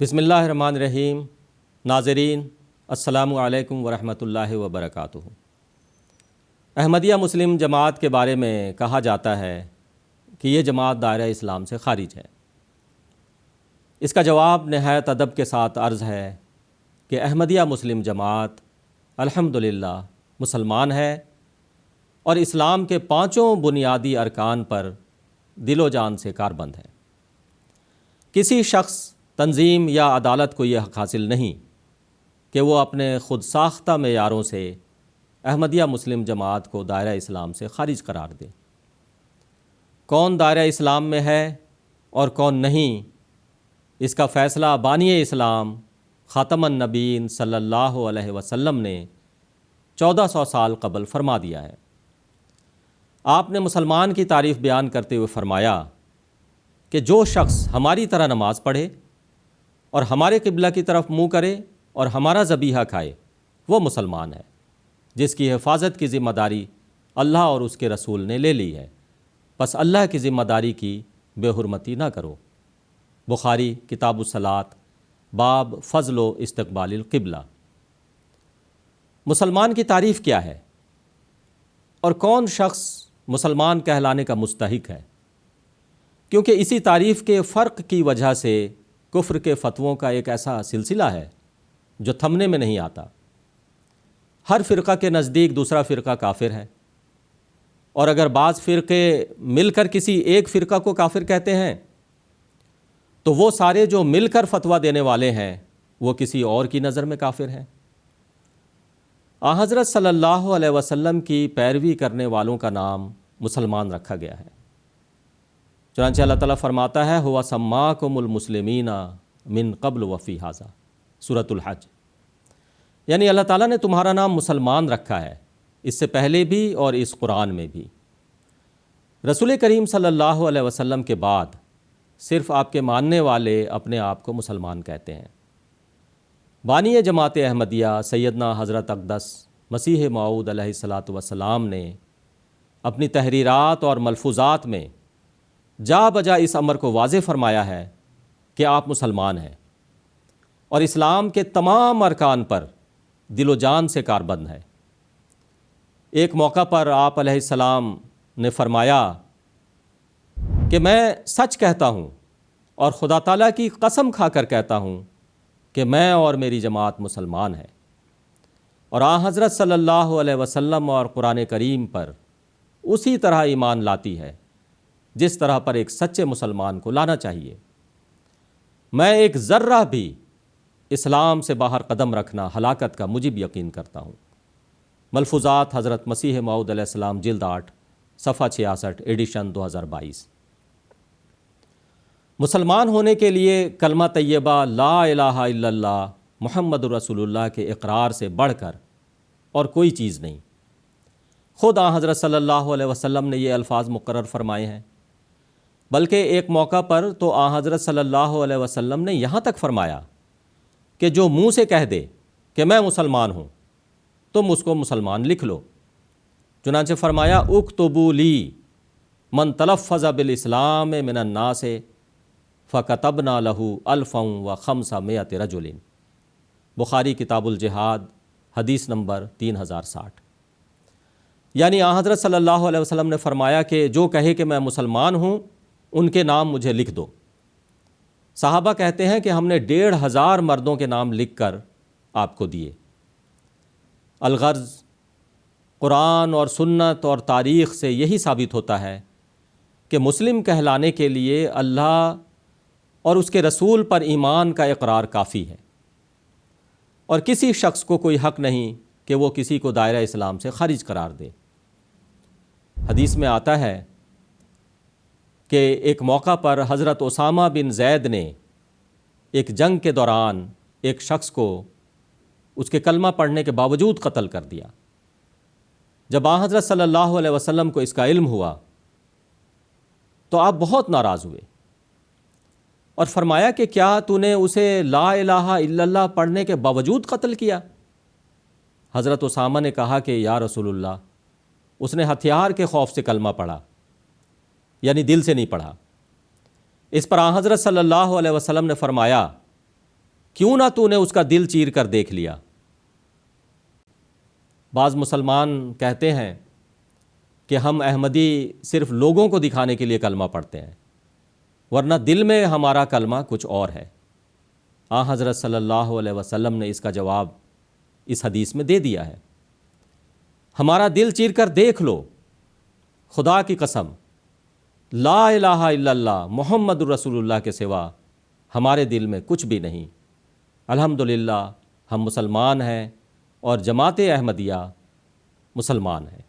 بسم اللہ الرحمن الرحیم۔ ناظرین السلام علیکم ورحمۃ اللہ وبرکاتہ۔ احمدیہ مسلم جماعت کے بارے میں کہا جاتا ہے کہ یہ جماعت دائرہ اسلام سے خارج ہے۔ اس کا جواب نہایت ادب کے ساتھ عرض ہے کہ احمدیہ مسلم جماعت الحمدللہ مسلمان ہے اور اسلام کے 5 بنیادی ارکان پر دل و جان سے کاربند ہے۔ کسی شخص، تنظیم یا عدالت کو یہ حق حاصل نہیں کہ وہ اپنے خود ساختہ معیاروں سے احمدیہ مسلم جماعت کو دائرہ اسلام سے خارج قرار دے۔ کون دائرہ اسلام میں ہے اور کون نہیں، اس کا فیصلہ بانی اسلام خاتم النبیین صلی اللہ علیہ وسلم نے 1400 سال قبل فرما دیا ہے۔ آپ نے مسلمان کی تعریف بیان کرتے ہوئے فرمایا کہ جو شخص ہماری طرح نماز پڑھے اور ہمارے قبلہ کی طرف منہ کرے اور ہمارا ذبیحہ کھائے وہ مسلمان ہے، جس کی حفاظت کی ذمہ داری اللہ اور اس کے رسول نے لے لی ہے، پس اللہ کی ذمہ داری کی بے حرمتی نہ کرو۔ بخاری کتاب الصلاۃ باب فضل و استقبال القبلہ۔ مسلمان کی تعریف کیا ہے اور کون شخص مسلمان کہلانے کا مستحق ہے؟ کیونکہ اسی تعریف کے فرق کی وجہ سے کفر کے فتووں کا ایک ایسا سلسلہ ہے جو تھمنے میں نہیں آتا۔ ہر فرقہ کے نزدیک دوسرا فرقہ کافر ہے، اور اگر بعض فرقے مل کر کسی ایک فرقہ کو کافر کہتے ہیں تو وہ سارے جو مل کر فتویٰ دینے والے ہیں وہ کسی اور کی نظر میں کافر ہیں۔ حضرت صلی اللہ علیہ وسلم کی پیروی کرنے والوں کا نام مسلمان رکھا گیا ہے۔ چنانچہ اللہ تعالیٰ فرماتا ہے ہوا سماکم المسلمین من قبل وفی ھذا، سورۃ الحج، یعنی اللہ تعالیٰ نے تمہارا نام مسلمان رکھا ہے، اس سے پہلے بھی اور اس قرآن میں بھی۔ رسول کریم صلی اللہ علیہ وسلم کے بعد صرف آپ کے ماننے والے اپنے آپ کو مسلمان کہتے ہیں۔ بانی جماعت احمدیہ سیدنا حضرت اقدس مسیح موعود علیہ الصلاۃ والسلام نے اپنی تحریرات اور ملفوظات میں جا بجا اس امر کو واضح فرمایا ہے کہ آپ مسلمان ہیں اور اسلام کے تمام ارکان پر دل و جان سے کاربند ہے۔ ایک موقع پر آپ علیہ السلام نے فرمایا کہ میں سچ کہتا ہوں اور خدا تعالیٰ کی قسم کھا کر کہتا ہوں کہ میں اور میری جماعت مسلمان ہے، اور حضرت صلی اللہ علیہ وسلم اور قرآن کریم پر اسی طرح ایمان لاتی ہے جس طرح پر ایک سچے مسلمان کو لانا چاہیے۔ میں ایک ذرہ بھی اسلام سے باہر قدم رکھنا ہلاکت کا موجب یقین کرتا ہوں۔ ملفوظات حضرت مسیح موعود علیہ السلام جلد 8 صفحہ 66 ایڈیشن 2022۔ مسلمان ہونے کے لیے کلمہ طیبہ لا الہ الا اللہ محمد رسول اللہ کے اقرار سے بڑھ کر اور کوئی چیز نہیں۔ خود حضرت صلی اللہ علیہ وسلم نے یہ الفاظ مقرر فرمائے ہیں، بلکہ ایک موقع پر تو حضرت صلی اللہ علیہ وسلم نے یہاں تک فرمایا کہ جو منہ سے کہہ دے کہ میں مسلمان ہوں تم اس کو مسلمان لکھ لو۔ چنانچہ فرمایا اکتبوا لی من تلفظ بالاسلام من الناس فکتبنا لہ 1500 رجل، بخاری کتاب الجہاد حدیث نمبر 3060۔ یعنی حضرت صلی اللہ علیہ وسلم نے فرمایا کہ جو کہے کہ میں مسلمان ہوں ان کے نام مجھے لکھ دو۔ صحابہ کہتے ہیں کہ ہم نے 1500 مردوں کے نام لکھ کر آپ کو دیے۔ الغرض قرآن اور سنت اور تاریخ سے یہی ثابت ہوتا ہے کہ مسلم کہلانے کے لیے اللہ اور اس کے رسول پر ایمان کا اقرار کافی ہے، اور کسی شخص کو کوئی حق نہیں کہ وہ کسی کو دائرہ اسلام سے خارج قرار دے۔ حدیث میں آتا ہے کہ ایک موقع پر حضرت اسامہ بن زید نے ایک جنگ کے دوران ایک شخص کو اس کے کلمہ پڑھنے کے باوجود قتل کر دیا۔ جب حضرت صلی اللہ علیہ وسلم کو اس کا علم ہوا تو آپ بہت ناراض ہوئے اور فرمایا کہ کیا تو نے اسے لا الہ الا اللہ پڑھنے کے باوجود قتل کیا؟ حضرت اسامہ نے کہا کہ یا رسول اللہ، اس نے ہتھیار کے خوف سے کلمہ پڑھا، یعنی دل سے نہیں پڑھا۔ اس پر حضرت صلی اللہ علیہ وسلم نے فرمایا کیوں نہ تو نے اس کا دل چیر کر دیکھ لیا۔ بعض مسلمان کہتے ہیں کہ ہم احمدی صرف لوگوں کو دکھانے کے لیے کلمہ پڑھتے ہیں، ورنہ دل میں ہمارا کلمہ کچھ اور ہے۔ حضرت صلی اللہ علیہ وسلم نے اس کا جواب اس حدیث میں دے دیا ہے۔ ہمارا دل چیر کر دیکھ لو، خدا کی قسم لا الہ الا اللہ محمد الرسول اللہ کے سوا ہمارے دل میں کچھ بھی نہیں۔ الحمدللہ ہم مسلمان ہیں اور جماعت احمدیہ مسلمان ہے۔